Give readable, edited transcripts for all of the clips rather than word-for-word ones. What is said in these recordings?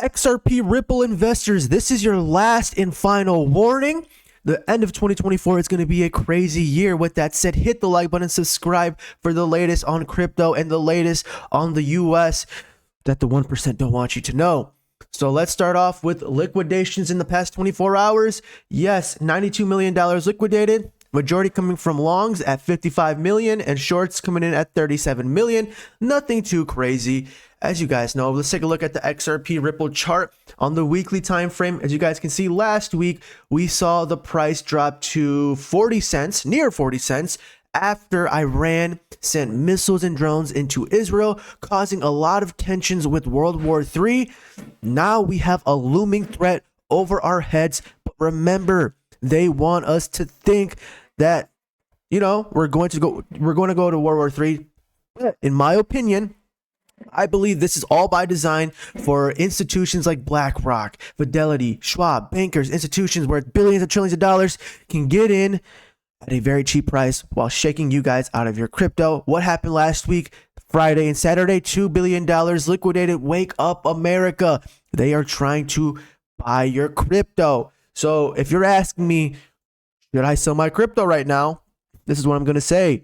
XRP Ripple investors, this is your last and final warning. The end of 2024 is going to be a crazy year. With that said, hit the like button, subscribe for the latest on crypto and the latest on the US that the 1% don't want you to know. So let's start off with liquidations in the past 24 hours. Yes, $92 million liquidated. Majority coming from longs at 55 million and shorts coming in at 37 million. Nothing too crazy. As you guys know, let's take a look at the XRP Ripple chart on the weekly time frame. As you guys can see, last week we saw the price drop to 40 cents, near 40 cents, after Iran sent missiles and drones into Israel, causing a lot of tensions with World War III. Now we have a looming threat over our heads. But remember, they want us to think that, you know, we're going to go to World War III. In my opinion, I believe this is all by design for institutions like BlackRock, Fidelity, Schwab, bankers, institutions where billions and trillions of dollars can get in at a very cheap price while shaking you guys out of your crypto. What happened last week, Friday and Saturday? $2 billion liquidated. Wake up, America. They are trying to buy your crypto. So if you're asking me, should I sell my crypto right now? This is what I'm going to say.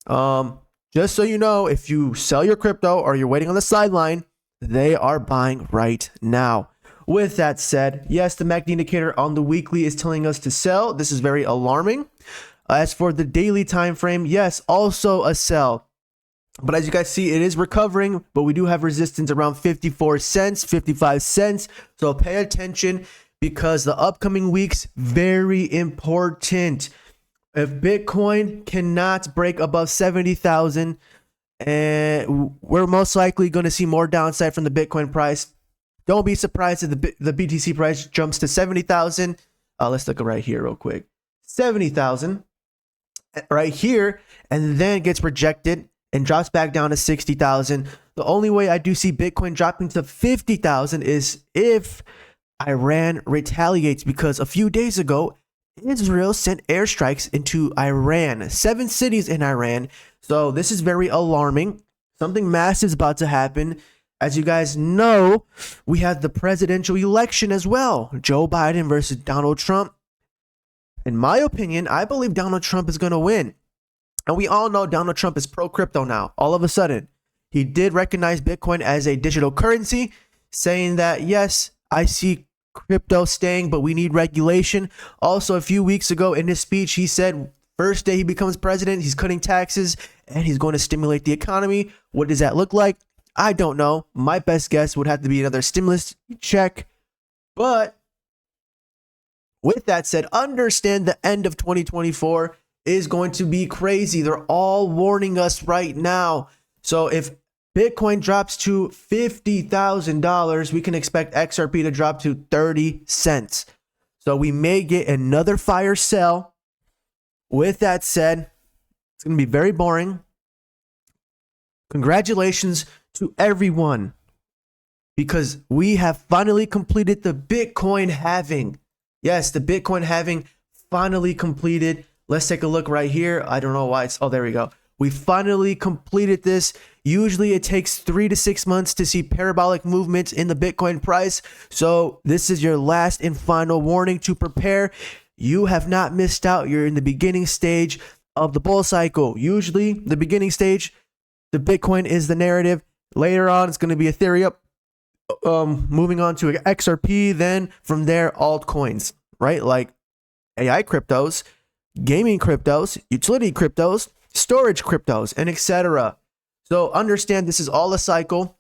Just so you know, if you sell your crypto or you're waiting on the sideline, they are buying right now. With that said, yes, the MACD indicator on the weekly is telling us to sell. This is very alarming. As for the daily time frame, yes, also a sell. But as you guys see, it is recovering, but we do have resistance around 54 cents, 55 cents. So pay attention, because the upcoming weeks, very important. If Bitcoin cannot break above 70,000, and we're most likely going to see more downside from the Bitcoin price. Don't be surprised if the BTC price jumps to 70,000. Let's look right here real quick. 70,000 right here, and then gets rejected and drops back down to 60,000. The only way I do see Bitcoin dropping to 50,000 is if Iran retaliates, because a few days ago, Israel sent airstrikes into Iran, 7 cities in Iran. So this is very alarming. Something massive is about to happen. As you guys know, we have the presidential election as well. Joe Biden versus Donald Trump. In my opinion, I believe Donald Trump is going to win. And we all know Donald Trump is pro-crypto now. All of a sudden, he did recognize Bitcoin as a digital currency, saying that, yes, I see crypto staying, but we need regulation. Also, a few weeks ago in his speech, he said first day he becomes president, he's cutting taxes and he's going to stimulate the economy. What does that look like? I don't know. My best guess would have to be another stimulus check. But with that said, understand the end of 2024 is going to be crazy. They're all warning us right now. So if Bitcoin drops to $50,000, we can expect XRP to drop to 30 cents. So we may get another fire sell. With that said, it's going to be very boring. Congratulations to everyone, because we have finally completed the Bitcoin halving. Yes, the Bitcoin halving finally completed. Let's take a look right here. I don't know why it's, oh, there we go. We finally completed this. Usually it takes 3 to 6 months to see parabolic movements in the Bitcoin price. So this is your last and final warning to prepare. You have not missed out. You're in the beginning stage of the bull cycle. Usually the beginning stage, the Bitcoin is the narrative. Later on, it's going to be Ethereum. Moving on to XRP. Then from there, altcoins, right? Like AI cryptos, gaming cryptos, utility cryptos, storage cryptos, and etc. So understand this is all a cycle.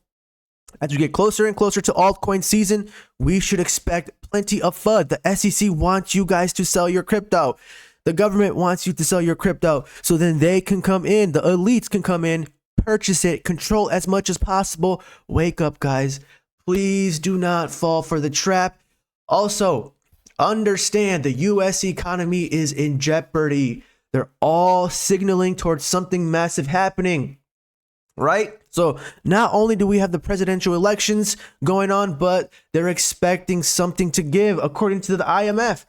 As we get closer and closer to altcoin season, we should expect plenty of FUD. The SEC wants you guys to sell your crypto. The government wants you to sell your crypto, so then they can come in. The elites can come in, purchase it, control as much as possible. Wake up, guys. Please do not fall for the trap. Also, understand the US economy is in jeopardy. They're all signaling towards something massive happening, right? So not only do we have the presidential elections going on, but they're expecting something to give, according to the IMF,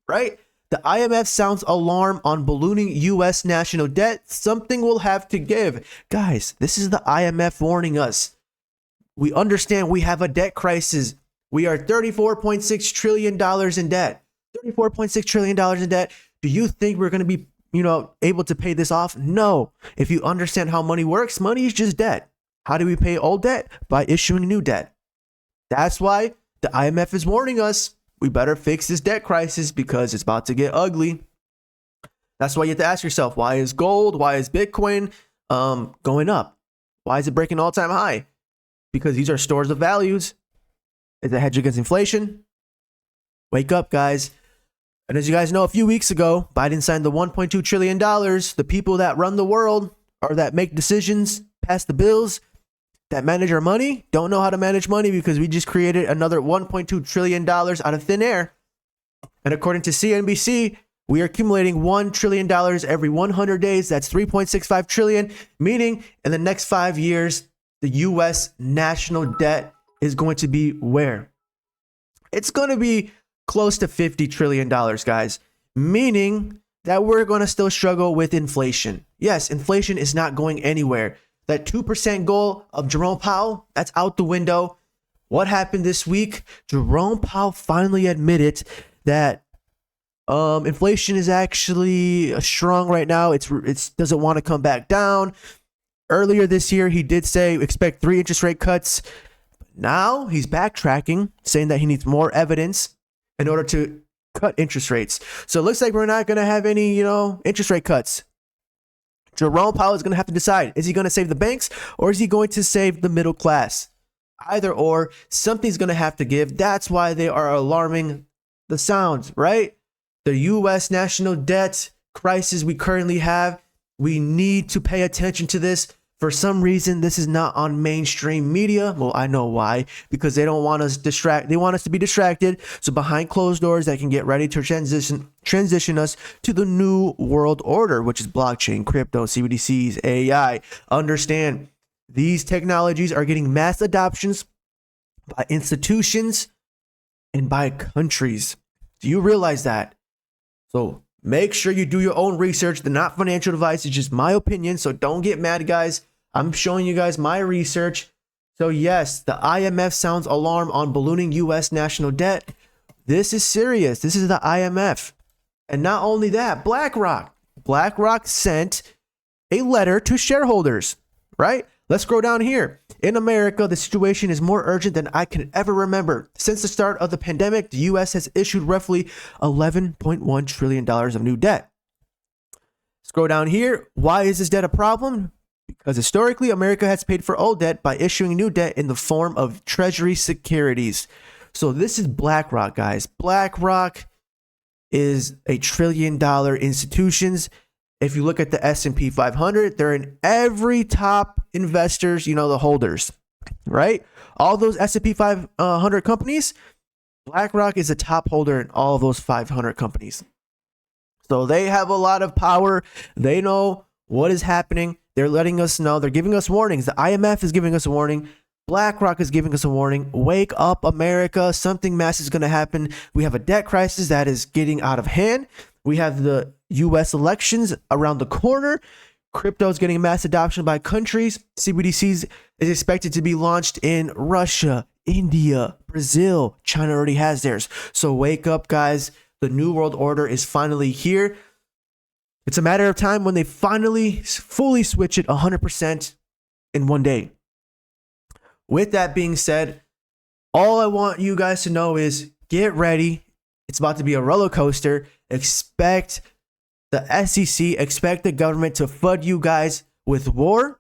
right? The IMF sounds alarm on ballooning US national debt. Something will have to give. Guys, this is the IMF warning us. We understand we have a debt crisis. We are $34.6 trillion in debt. $34.6 trillion in debt. Do you think we're going to be, able to pay this off? No. If you understand how money works, money is just debt. How do we pay old debt? By issuing new debt. That's why the IMF is warning us. We better fix this debt crisis because it's about to get ugly. That's why you have to ask yourself, why is gold, why is Bitcoin going up? Why is it breaking all-time high? Because these are stores of values. Is it a hedge against inflation? Wake up, guys. And as you guys know, a few weeks ago, Biden signed the $1.2 trillion. The people that run the world or that make decisions, pass the bills, that manage our money, don't know how to manage money because we just created another $1.2 trillion out of thin air. And according to CNBC, we are accumulating $1 trillion every 100 days. That's 3.65 trillion, meaning in the next 5 years, the U.S. national debt is going to be where? It's going to be close to $50 trillion, guys, meaning that we're going to still struggle with inflation. Yes, inflation is not going anywhere. That 2% goal of Jerome Powell, that's out the window. What happened this week? Jerome Powell finally admitted that inflation is actually strong right now. It doesn't want to come back down. Earlier this year, he did say expect 3 interest rate cuts. Now he's backtracking, saying that he needs more evidence in order to cut interest rates. So it looks like we're not going to have any, interest rate cuts. Jerome Powell is going to have to decide, is he going to save the banks or is he going to save the middle class? Either or, something's going to have to give. That's why they are alarming the sounds, right? The U.S. national debt crisis we currently have, we need to pay attention to this. For some reason, this is not on mainstream media. Well, I know why, because they don't want us They want us to be distracted. So behind closed doors, they can get ready to transition us to the new world order, which is blockchain, crypto, CBDCs, AI. Understand, these technologies are getting mass adoptions by institutions and by countries. Do you realize that? So make sure you do your own research. They're not financial advice. It's just my opinion. So don't get mad, guys. I'm showing you guys my research. So yes, the IMF sounds alarm on ballooning U.S. national debt. This is serious. This is the IMF. And not only that, BlackRock sent a letter to shareholders, right? Let's scroll down here. In America, the situation is more urgent than I can ever remember. Since the start of the pandemic, the U.S. has issued roughly $11.1 trillion of new debt. Scroll down here. Why is this debt a problem? Because historically, America has paid for old debt by issuing new debt in the form of treasury securities. So this is BlackRock, guys. BlackRock is a $1 trillion institutions. If you look at the S&P 500, they're in every top investors, the holders, right? All those S&P 500 companies, BlackRock is a top holder in all of those 500 companies. So they have a lot of power. They know what is happening. They're letting us know. They're giving us warnings. The IMF is giving us a warning. BlackRock is giving us a warning. Wake up, America. Something massive is going to happen. We have a debt crisis that is getting out of hand. We have the U.S. elections around the corner. Crypto is getting mass adoption by countries. CBDCs is expected to be launched in Russia, India, Brazil. China already has theirs. So wake up, guys. The New World Order is finally here. It's a matter of time when they finally fully switch it 100% in one day. With that being said, all I want you guys to know is get ready. It's about to be a roller coaster. Expect the SEC, expect the government to flood you guys with war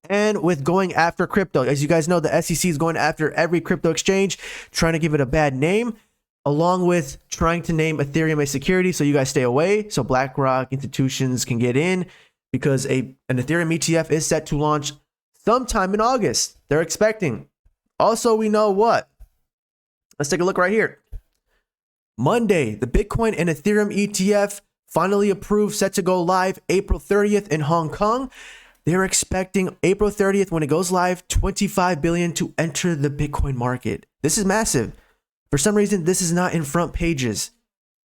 and with going after crypto. As you guys know, the SEC is going after every crypto exchange, trying to give it a bad name, along with trying to name Ethereum a security. So you guys stay away. So BlackRock institutions can get in because an Ethereum ETF is set to launch sometime in August. They're expecting. Also, we know what? Let's take a look right here. Monday, the Bitcoin and Ethereum ETF finally approved, set to go live April 30th in Hong Kong. They're expecting April 30th when it goes live, 25 billion to enter the Bitcoin market. This is massive. For some reason, this is not in front pages.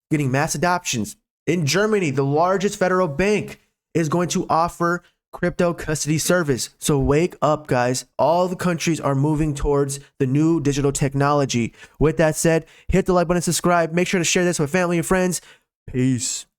Getting mass adoptions. In Germany, the largest federal bank is going to offer crypto custody service. So wake up, guys. All the countries are moving towards the new digital technology. With that said, hit the like button, subscribe. Make sure to share this with family and friends. Peace.